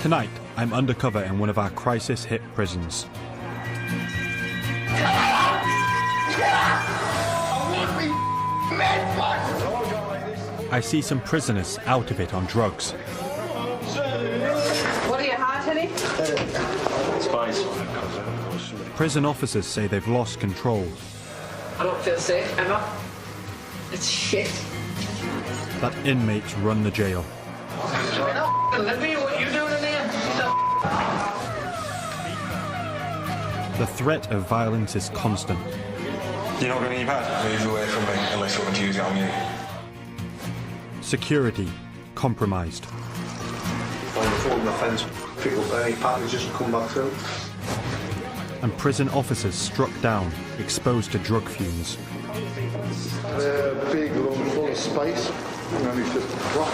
Tonight, I'm undercover in one of our crisis-hit prisons. I see some prisoners out of it on drugs. What are you hard, honey? Spice. Prison officers say they've lost control. I don't feel safe, Emma. It's shit. That inmates run the jail. Libby, what are you doing in here? The threat of violence is constant. You're not going to need pad? Move away from me unless you want to use it on you. Security compromised. On the phone, the fence, pick up any packages and come back through. And prison officers struck down, exposed to drug fumes. A big room full of space, and then it's just a drop.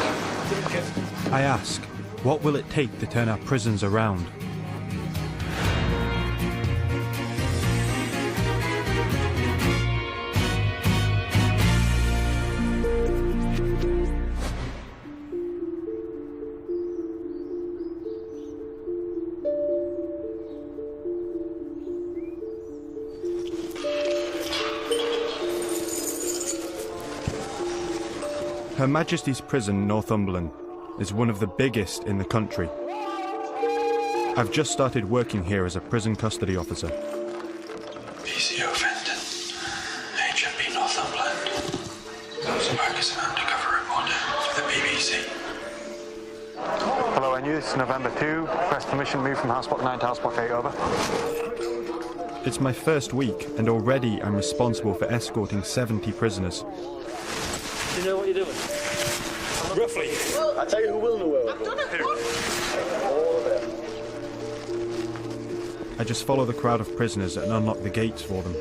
I ask, what will it take to turn our prisons around? Her Majesty's Prison, Northumberland, is one of the biggest in the country. I've just started working here as a prison custody officer. PCO Fenton, HMP Northumberland. Some work as an undercover reporter for the BBC. Hello, NU, this is November 2. Request permission to move from house block 9 to house block 8, over. It's my first week, and already I'm responsible for escorting 70 prisoners. Do you know what you're doing? Roughly. I tell you who will know where I've done it once. all of them. I just follow the crowd of prisoners and unlock the gates for them.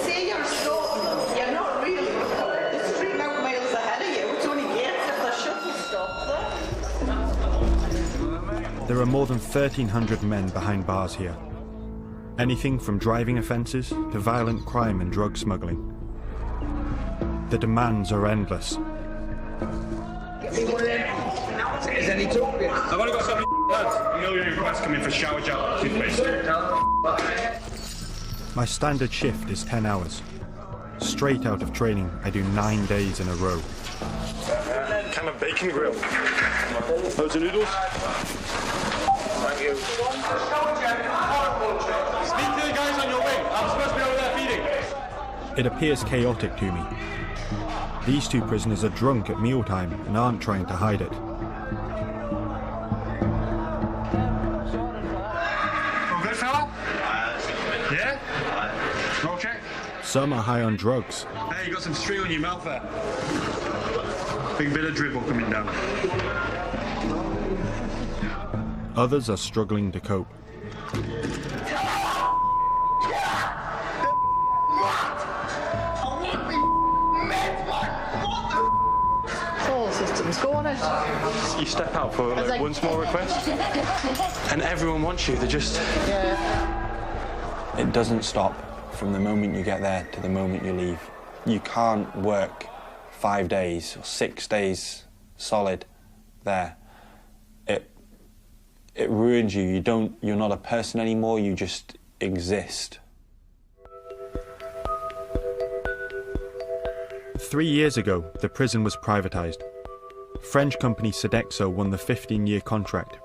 Say you're stopping them. You're not really. There's 3 miles ahead of you. It's only gates if they're shut, you stop them. There are more than 1,300 men behind bars here. Anything from driving offences to violent crime and drug smuggling. The demands are endless. Is any talking? I've only got some lads. A million requests coming for shower gel. My standard shift is 10 hours. Straight out of training, I do 9 days in a row. Can of bacon grill. Loads of noodles. Thank you. Speak to the guys on your wing. I'm supposed to be over there feeding. It appears chaotic to me. These 2 prisoners are drunk at mealtime and aren't trying to hide it. All good, fella? Yeah? Okay. Some are high on drugs. Hey, you got some string on your mouth there. Big bit of dribble coming down. Others are struggling to cope. You step out for like one small request, and everyone wants you. They're just... It doesn't stop from the moment you get there to the moment you leave. You can't work 5 days or 6 days solid there. It ruins you. You're not a person anymore, you just exist. 3 years ago, the prison was privatised. French company Sodexo won the 15-year contract,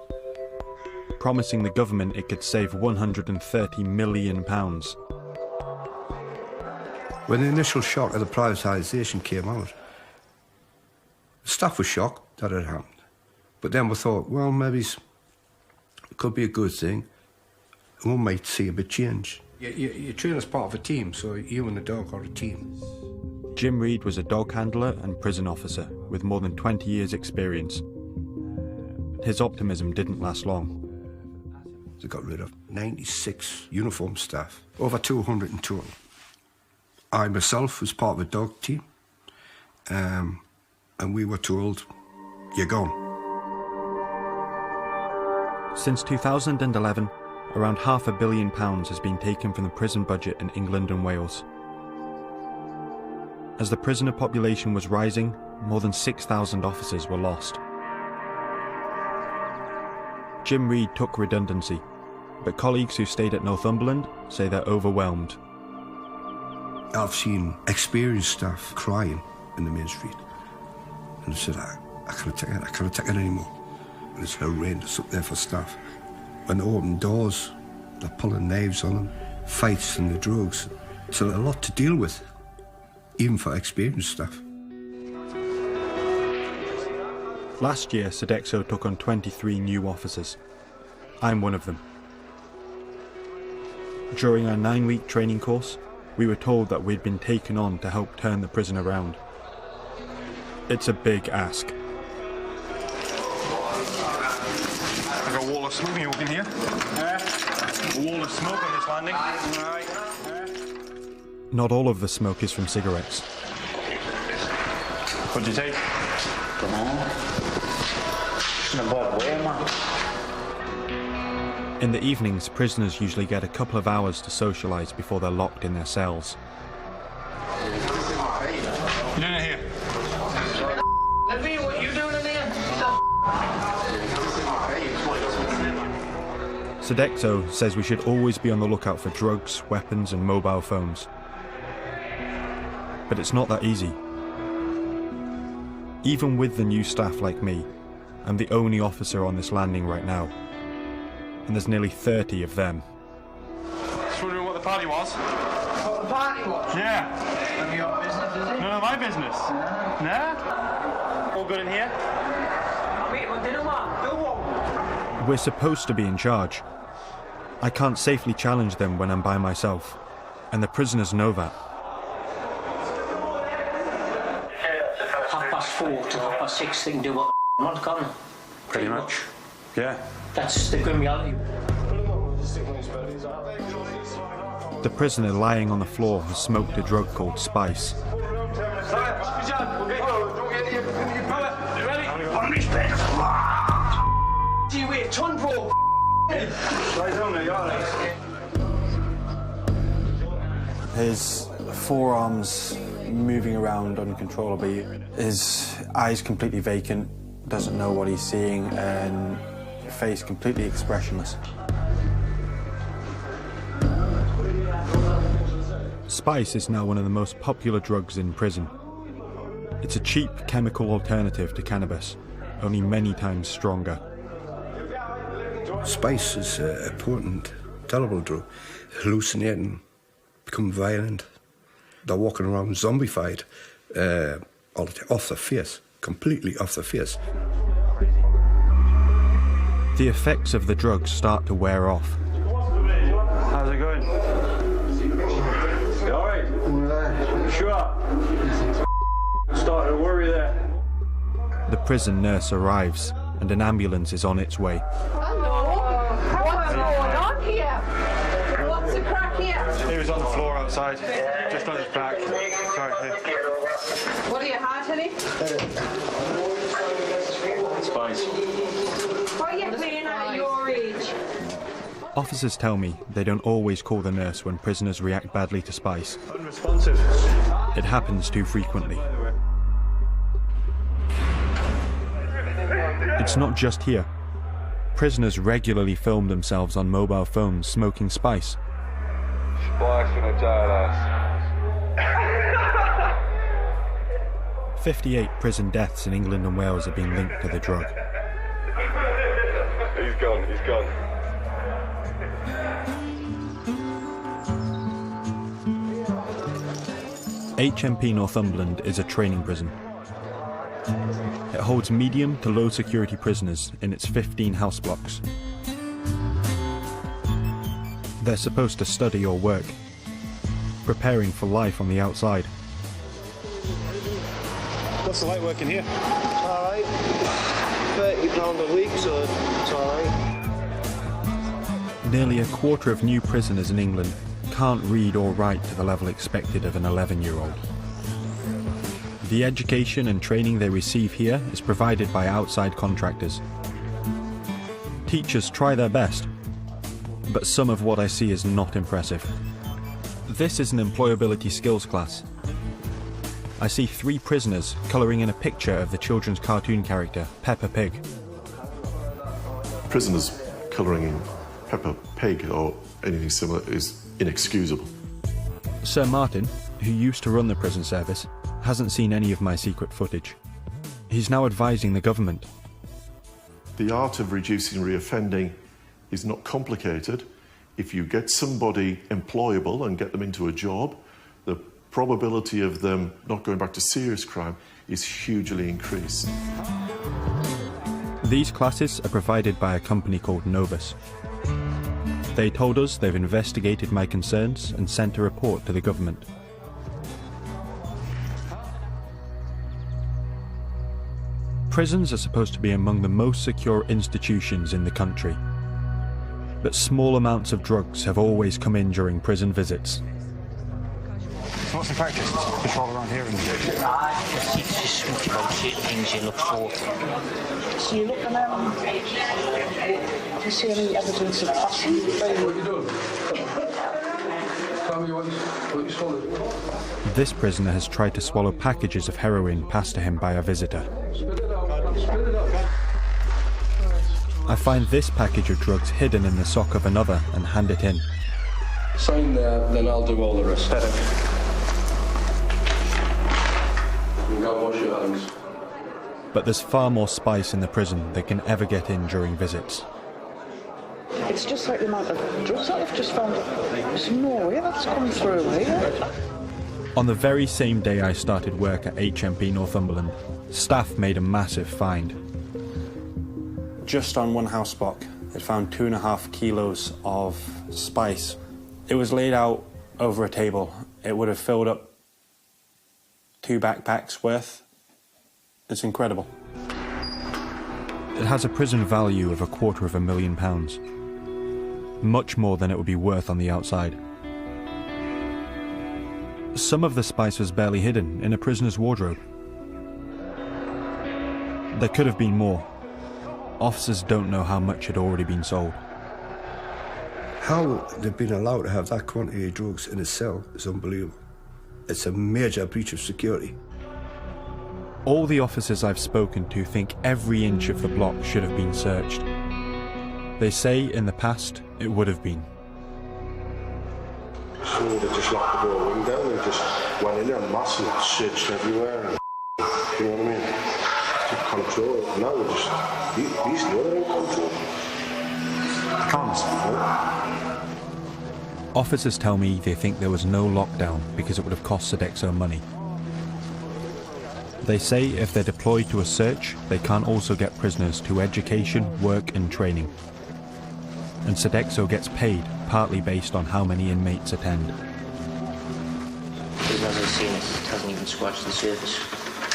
promising the government it could save £130 million. When the initial shock of the privatisation came out, the staff was shocked that it happened. But then we thought, well, maybe it could be a good thing, and we might see a bit change. You train as part of a team, so you and the dog are a team. Jim Reed was a dog handler and prison officer with more than 20 years' experience. His optimism didn't last long. They got rid of 96 uniformed staff, over 200 in total. I myself was part of a dog team, and we were told, you're gone. Since 2011, around £500 million has been taken from the prison budget in England and Wales. As the prisoner population was rising, more than 6,000 officers were lost. Jim Reed took redundancy, but colleagues who stayed at Northumberland say they're overwhelmed. I've seen experienced staff crying in the main street. And I said, I can't take it, I can't take it anymore. And it's horrendous up there for staff. When they open doors, they're pulling knives on them, fights and the drugs. It's a lot to deal with, even for experienced staff. Last year, Sodexo took on 23 new officers. I'm one of them. During our 9-week training course, we were told that we'd been taken on to help turn the prison around. It's a big ask. Like a wall of smoke, you walking here? A wall of smoke on this landing. Not all of the smoke is from cigarettes. What'd you take? In the evenings, prisoners usually get a couple of hours to socialise before they're locked in their cells. You doing it here? What you doing in here? Sodexo says we should always be on the lookout for drugs, weapons and mobile phones. But it's not that easy. Even with the new staff like me, I'm the only officer on this landing right now. And there's nearly 30 of them. Just wondering what the party was. What the party was? Yeah. None of your business, is it? None of my business. Nah? All good in here? Wait, what did you want? Do what? We're supposed to be in charge. I can't safely challenge them when I'm by myself, and the prisoners know that. 4:30 to 6:30, they can do what they want, can't they? Pretty much. Yeah. That's the grim reality. The prisoner lying on the floor has smoked a drug called spice. His forearms moving around uncontrollably, his eyes completely vacant, doesn't know what he's seeing, and face completely expressionless. Spice is now one of the most popular drugs in prison. It's a cheap chemical alternative to cannabis, only many times stronger. Spice is a potent, terrible drug. Hallucinating, become violent. They're walking around zombified, all the time, off their face, completely off their face. The effects of the drugs start to wear off. How's it going? You alright? Sure. Starting to worry there. The prison nurse arrives, and an ambulance is on its way. Hello. What's going on here? What's the crack here? He was on the floor outside, just on his back. Sorry, here. What do you have, honey? Spice. What are you playing at your age? Officers tell me they don't always call the nurse when prisoners react badly to spice. Unresponsive. It happens too frequently. It's not just here. Prisoners regularly film themselves on mobile phones smoking spice. Spice in a tight ass. 58 prison deaths in England and Wales have been linked to the drug. He's gone, he's gone. HMP Northumberland is a training prison. It holds medium to low security prisoners in its 15 house blocks. They're supposed to study or work, preparing for life on the outside. What's the light working here? Alright. £30 a week, so it's alright. Nearly a quarter of new prisoners in England can't read or write to the level expected of an 11-year-old. The education and training they receive here is provided by outside contractors. Teachers try their best, but some of what I see is not impressive. This is an employability skills class. I see 3 prisoners colouring in a picture of the children's cartoon character, Peppa Pig. prisoners colouring in pepper pig or anything similar is inexcusable. Sir Martin, who used to run the prison service, hasn't seen any of my secret footage. He's now advising the government. The art of reducing reoffending is not complicated. If you get somebody employable and get them into a job, the probability of them not going back to serious crime is hugely increased. These classes are provided by a company called Novus. They told us they've investigated my concerns and sent a report to the government. Prisons are supposed to be among the most secure institutions in the country. But small amounts of drugs have always come in during prison visits. So what's the practice? Patrol around here and Just think about certain things you look for. So you're looking do you see any evidence of passing? What you doing? Tell me what you swallowed. This prisoner has tried to swallow packages of heroin passed to him by a visitor. Spit it out. Spit it out. I find this package of drugs hidden in the sock of another and hand it in. Sign there, then I'll do all the rest. You can go wash your hands. But there's far more spice in the prison than can ever get in during visits. It's just like the amount of drugs that I've just found. There's no way that's come through here. On the very same day I started work at HMP Northumberland, staff made a massive find. Just on one house block, it found 2.5 kilos of spice. It was laid out over a table. It would have filled up 2 backpacks worth. It's incredible. It has a prison value of £250,000. Much more than it would be worth on the outside. Some of the spice was barely hidden in a prisoner's wardrobe. There could have been more. Officers don't know how much had already been sold. How they've been allowed to have that quantity of drugs in a cell is unbelievable. It's a major breach of security. All the officers I've spoken to think every inch of the block should have been searched. They say in the past it would have been. So they just locked the door window and just went in there en masse and searched everywhere. And, you know what I mean? To control it. Now we're just, these know they're in control. Cons. Officers tell me they think there was no lockdown because it would have cost Sodexo money. They say if they're deployed to a search, they can't also get prisoners to education, work and training. And Sodexo gets paid, partly based on how many inmates attend. As I've seen, it hasn't even scratched the surface.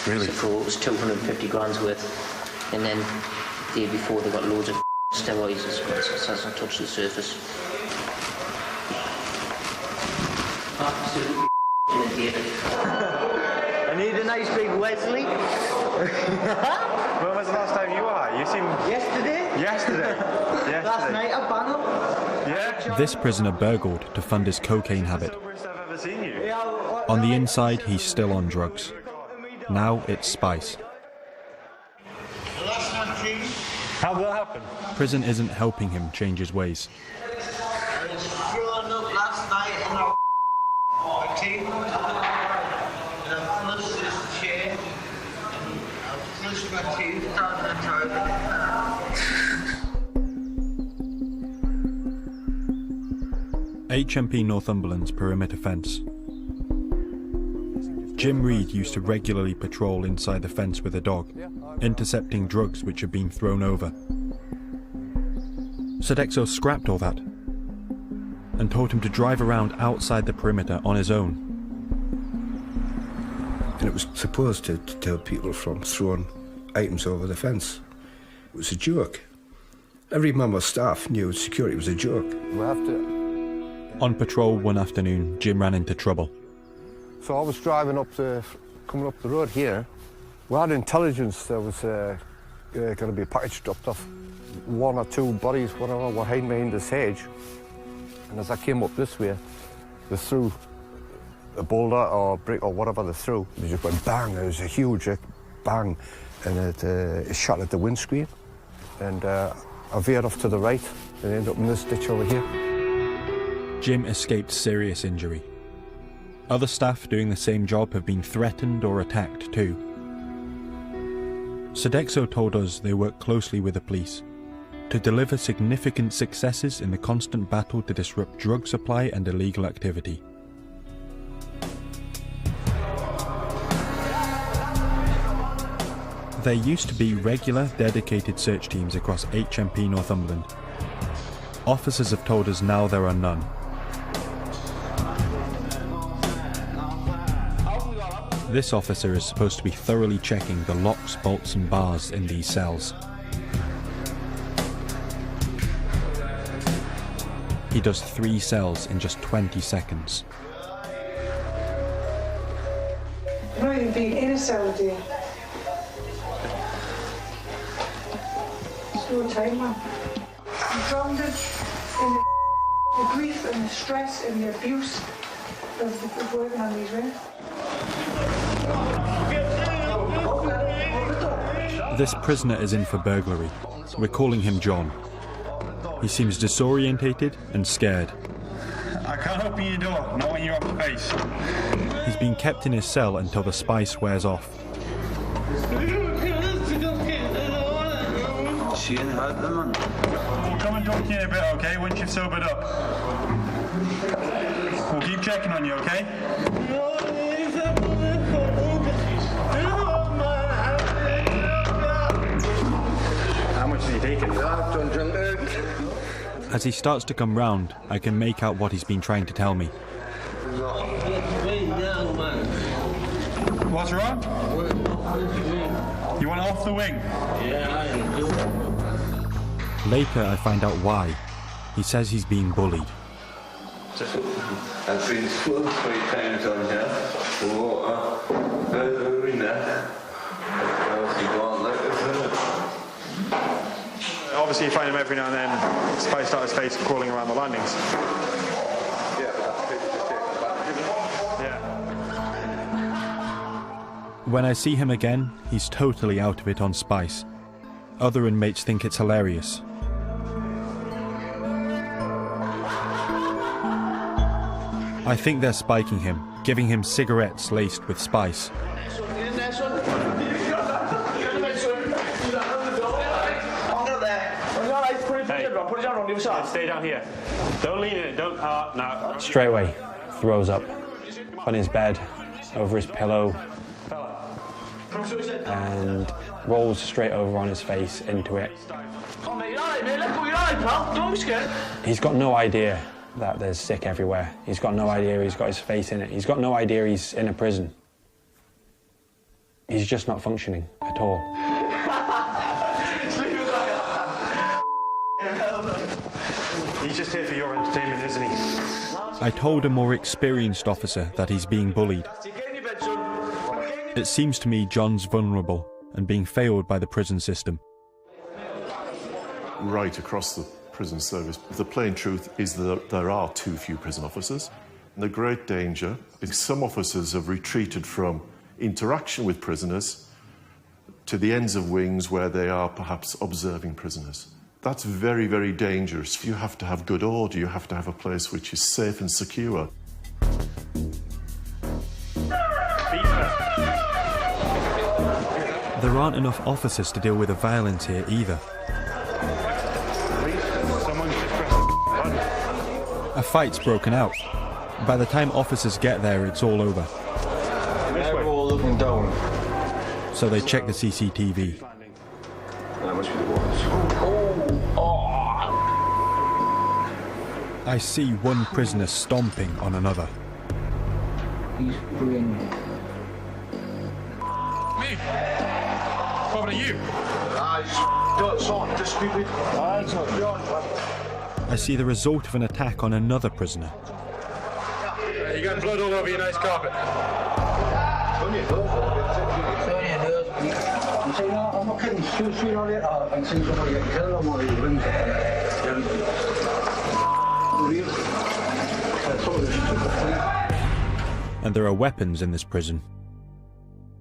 Really? So it was 250 grand's worth, and then the day before they got loads of steroids as well, so it hasn't touched the surface. Absolutely inundated. I need a nice big Wesley. When was the last time you were high? You seem... Yesterday? Yesterday. Last night at Banner. Yeah? This prisoner burgled to fund his cocaine habit. That's the worst I've ever seen you. On the inside, he's still on drugs. Now it's spice. How did that happen? Prison isn't helping him change his ways. I was throwing up last night in a table, and I flushed this chair, and I flushed my teeth down the toilet. HMP Northumberland's perimeter fence. Jim Reed used to regularly patrol inside the fence with a dog, intercepting drugs which had been thrown over. Sodexo scrapped all that and told him to drive around outside the perimeter on his own. And it was supposed to deter people from throwing items over the fence. It was a joke. Every member of staff knew security was a joke. We have to... On patrol one afternoon, Jim ran into trouble. So I was driving coming up the road here. We had intelligence there was going to be a package dropped off. 1 or 2 bodies, whatever, were hiding behind this hedge. And as I came up this way, they threw a boulder or brick or whatever they threw. They just went bang, it was a huge bang, and it shot at the windscreen. And I veered off to the right and ended up in this ditch over here. Jim escaped serious injury. Other staff doing the same job have been threatened or attacked too. Sodexo told us they work closely with the police to deliver significant successes in the constant battle to disrupt drug supply and illegal activity. There used to be regular, dedicated search teams across HMP Northumberland. Officers have told us now there are none. This officer is supposed to be thoroughly checking the locks, bolts and bars in these cells. He does 3 cells in just 20 seconds. I've not even been in a cell, dear. It's no time, man. I'm drowned in the grief and the stress and the abuse of working on these men. This prisoner is in for burglary. We're calling him John. He seems disorientated and scared. I can't open your door, not when you're off base. He's been kept in his cell until the spice wears off. We'll come and talk to you in a bit, okay, once you've sobered up. We'll keep checking on you, okay? How much is he taking? As he starts to come round, I can make out what he's been trying to tell me. What's wrong? You want off the wing? Later I find out why. He says he's being bullied. I've been swung 3 times on here. Water, arena. Obviously you find him every now and then, spiced out his face and crawling around the landings. Yeah, but that's people just taking advantage of it. Yeah. When I see him again, he's totally out of it on spice. Other inmates think it's hilarious. I think they're spiking him, giving him cigarettes laced with spice. Stay down here. Don't lean in. Don't. No. Straight away, throws up on his bed, over his pillow, and rolls straight over on his face into it. He's got no idea that there's sick everywhere. He's got no idea he's got his face in it. He's got no idea he's in a prison. He's just not functioning at all. He's just here for your entertainment, isn't he? I told a more experienced officer that he's being bullied. It seems to me John's vulnerable and being failed by the prison system. Right across the prison service, the plain truth is that there are too few prison officers. And the great danger is some officers have retreated from interaction with prisoners to the ends of wings where they are perhaps observing prisoners. That's very, very dangerous. You have to have good order. You have to have a place which is safe and secure. There aren't enough officers to deal with the violence here either. A fight's broken out. By the time officers get there, it's all over. They're all looking down. So they check the CCTV. That must be the ones. I see one prisoner stomping on another. He's brilliant. Me? What are you? I see the result of an attack on another prisoner. You got blood all over your nice carpet. I'm not kidding. Sooner or later, I'm seeing somebody get killed or he rings And there are weapons in this prison.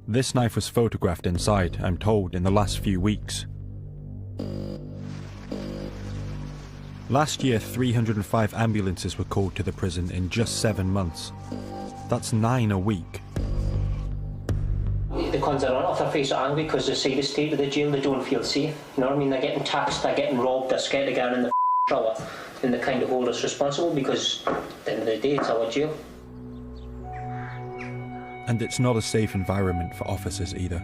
This knife was photographed inside, I'm told, in the last few weeks. Last year, 305 ambulances were called to the prison in just 7 months. That's 9 a week. The cons are on off their face are angry because they see the state of the jail, they don't feel safe. You know what I mean? They're getting taxed, they're getting robbed, they're scared to get in the shower, and they kind of hold us responsible because at the end of the day it's our jail. And it's not a safe environment for officers either.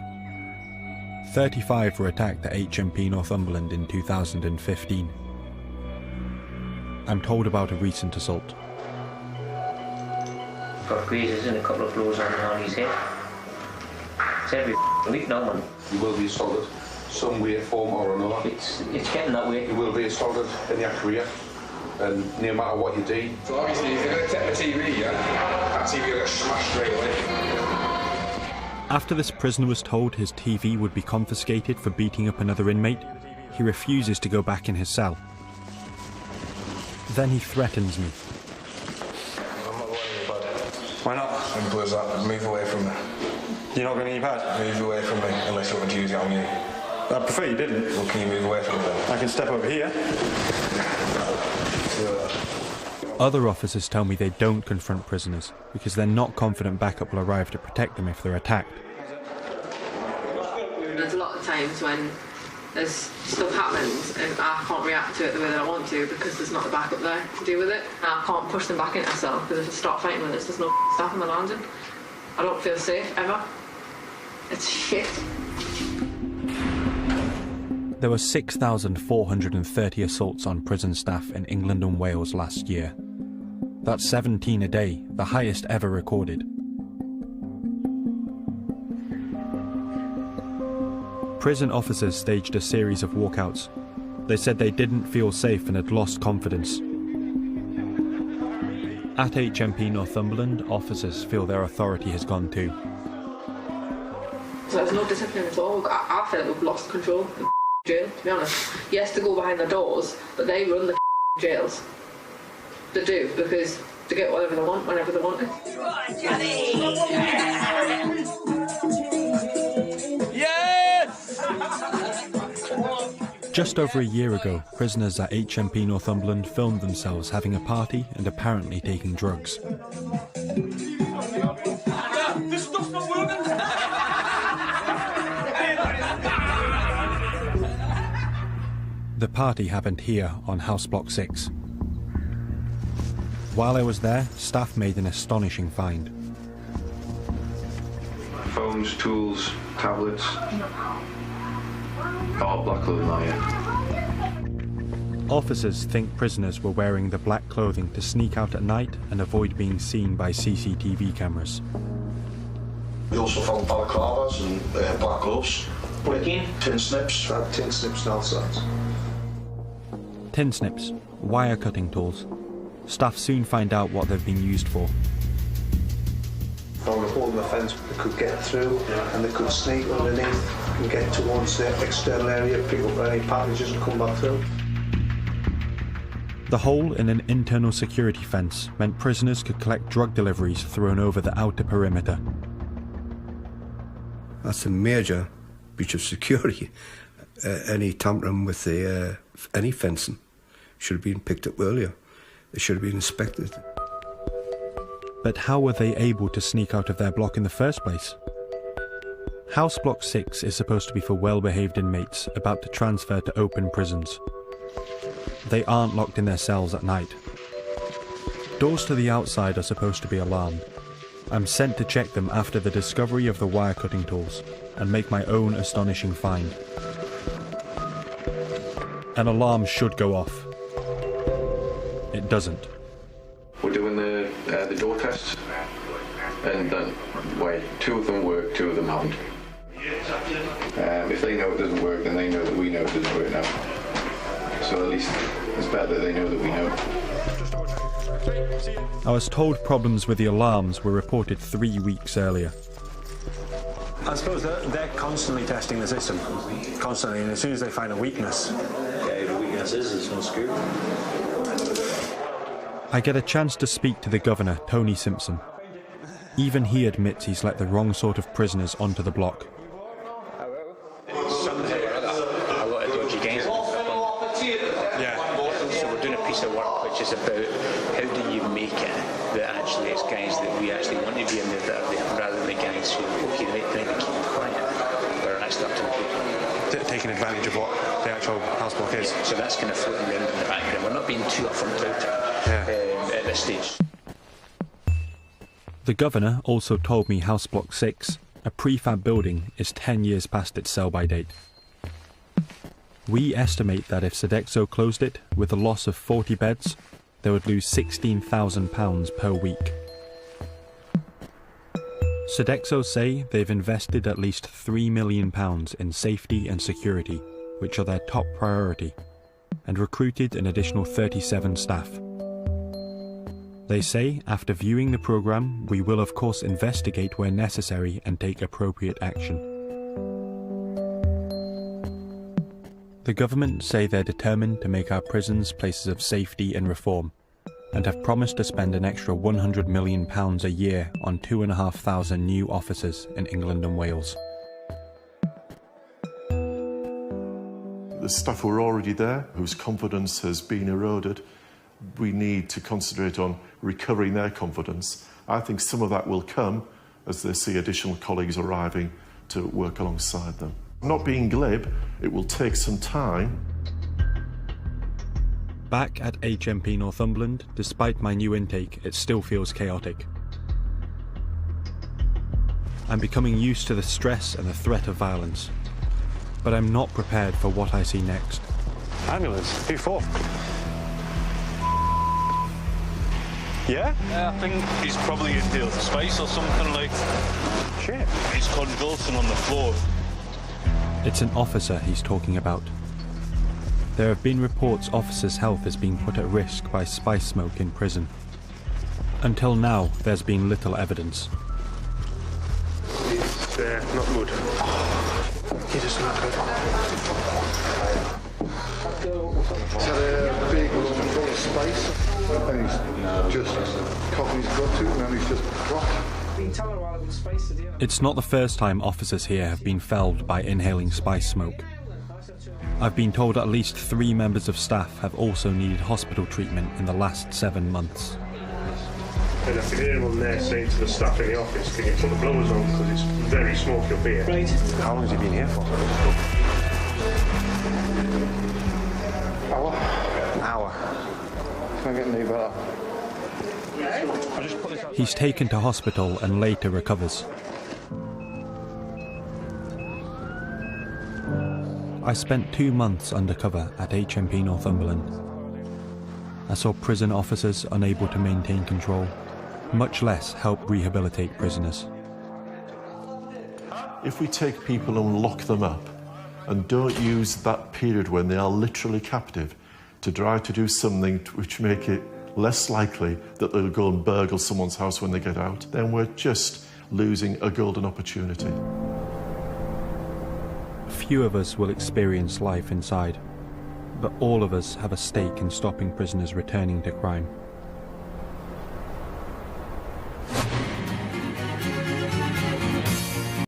35 were attacked at HMP Northumberland in 2015. I'm told about a recent assault. Got grazes and a couple of blows on his head. It's every week now, man. You will be assaulted, some way, form or another. It's getting that way. You will be assaulted in your career, and no matter what you do. So obviously, if you're going to take the TV, that TV will get smashed straight away. After this prisoner was told his TV would be confiscated for beating up another inmate, he refuses to go back in his cell. Then he threatens me. I'm not going to your pad. Why not? Simple as that. Move away from me. You're not going to your pad? Move away from me unless you want to use it on you. I prefer you didn't. Well, can you move away from me then? I can step over here. Other officers tell me they don't confront prisoners because they're not confident backup will arrive to protect them if they're attacked. There's a lot of times when there's stuff happens and I can't react to it the way that I want to because there's not the backup there to deal with it. And I can't push them back into a cell because if I start fighting with it, there's no staff in the landing. I don't feel safe ever. It's shit. There were 6,430 assaults on prison staff in England and Wales last year. That's 17 a day, the highest ever recorded. Prison officers staged a series of walkouts. They said they didn't feel safe and had lost confidence. At HMP Northumberland, officers feel their authority has gone too. So there's no discipline at all. I feel like we've lost control of the jail, to be honest. Yes, to go behind the doors, but they run the jails. They do, because they get whatever they want, whenever they want it. Just over a year ago, prisoners at HMP Northumberland filmed themselves having a party and apparently taking drugs. This stuff's not working! The party happened here on House Block 6. While I was there, staff made an astonishing find. Phones, tools, tablets. All black clothing now, yeah. Officers think prisoners were wearing the black clothing to sneak out at night and avoid being seen by CCTV cameras. We also found balaclavas and black gloves. Tin snips. Tin snips and outsides. Tin snips, wire cutting tools. Staff soon find out what they've been used for. Found a hole in the fence they could get through and they could sneak underneath and get towards the external area, pick up any packages and come back through. The hole in an internal security fence meant prisoners could collect drug deliveries thrown over the outer perimeter. That's a major breach of security. Any tampering with any fencing should have been picked up earlier. They should have been inspected. But how were they able to sneak out of their block in the first place? House Block 6 is supposed to be for well-behaved inmates about to transfer to open prisons. They aren't locked in their cells at night. Doors to the outside are supposed to be alarmed. I'm sent to check them after the discovery of the wire cutting tools and make my own astonishing find. An alarm should go off. It doesn't. We're doing the door tests, and then, wait, 2 of them work, 2 of them haven't. If they know it doesn't work, then they know that we know it doesn't work now. So at least it's better that they know that we know. I was told problems with the alarms were reported 3 weeks earlier. I suppose they're constantly testing the system, constantly, and as soon as they find a weakness... Yeah, the weakness is it's no scoop. I get a chance to speak to the governor, Tony Simpson. Even he admits he's let the wrong sort of prisoners onto the block. A lot of dodgy games. Yeah, so we're doing a piece of work which is about how do you make it that actually it's guys that we actually want to be in there that are there, rather than the guys who, okay, they might be keeping quiet, but are actually up to the people. Taking advantage of what the actual house block is. So that's kind of floating around in the background. We're not being too upfront about it at this stage. The governor also told me House Block 6, a prefab building, is 10 years past its sell-by date. We estimate that if Sodexo closed it, with a loss of 40 beds, they would lose £16,000 per week. Sodexo say they've invested at least £3 million in safety and security, which are their top priority, and recruited an additional 37 staff. They say, after viewing the programme, we will of course investigate where necessary and take appropriate action. The government say they're determined to make our prisons places of safety and reform, and have promised to spend an extra £100 million a year on 2,500 new officers in England and Wales. The staff who are already there, whose confidence has been eroded, we need to concentrate on recovering their confidence. I think some of that will come as they see additional colleagues arriving to work alongside them. Not being glib, it will take some time. Back at HMP Northumberland, despite my new intake, it still feels chaotic. I'm becoming used to the stress and the threat of violence, but I'm not prepared for what I see next. Ambulance, who for? Yeah? I think he's probably inhaled spice or something like. Shit. He's convulsing on the floor. It's an officer he's talking about. There have been reports officers' health is being put at risk by spice smoke in prison. Until now, there's been little evidence. It's not good. He does not good. He's had a big full of spice and he's just coughing his gut to it and then he's just dropped. It's not the first time officers here have been felled by inhaling spice smoke. I've been told at least 3 members of staff have also needed hospital treatment in the last 7 months. And I can hear him on there saying to the staff in the office, can you put the blowers on because it's very smoky up here. Right. How long has he been here for? Hour. Can I get any better? He's taken to hospital and later recovers. I spent 2 months undercover at HMP Northumberland. I saw prison officers unable to maintain control, much less help rehabilitate prisoners. If we take people and lock them up and don't use that period when they are literally captive to try to do something which make it less likely that they'll go and burgle someone's house when they get out, then we're just losing a golden opportunity. Few of us will experience life inside, but all of us have a stake in stopping prisoners returning to crime.